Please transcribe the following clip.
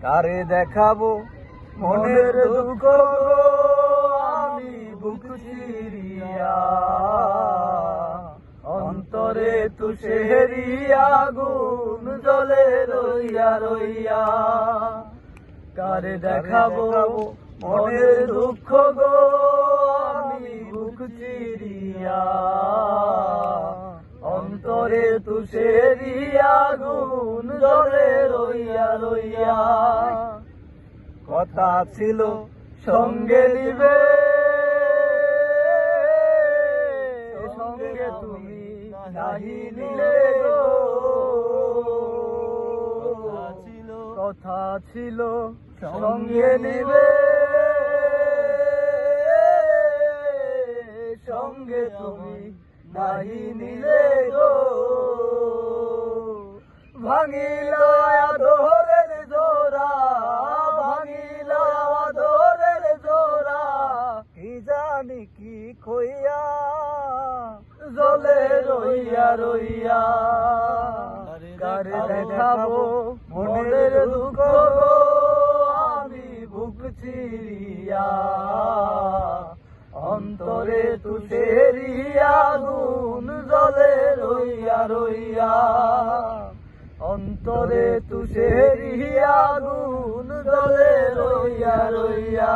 কারে দেখাবো মনের দুঃখ গো আমি বুক চিরিয়া, অন্তরে তুষেরি আগুন জ্বলে রইয়া রইয়া। কারে দেখাবো মনের দুঃখ গো আমি বুক চিরিয়া, অন্তরে তুষেরি আগুন জ্বলে রইয়া রইয়া। কথা ছিল সঙ্গে নিবে, সঙ্গে তুমি নাহি নিলে গো। কথা ছিল সঙ্গে নিবে, সঙ্গে তুমি নাহি নিলে গো। ভাঙিলা আদরের জোড়া, ভাঙিলা আদরের জোড়া, কি জানি কি কইয়া জ্বলে রইয়া রইয়া। কারে দেখাবো মনের দুঃখ গো আমি বুক চিরিয়া, অন্তরে তুষেরি আগুন জ্বলে রইয়া রইয়া। অন্তরে তুষেরি আগুন জ্বলে রইয়া রইয়া।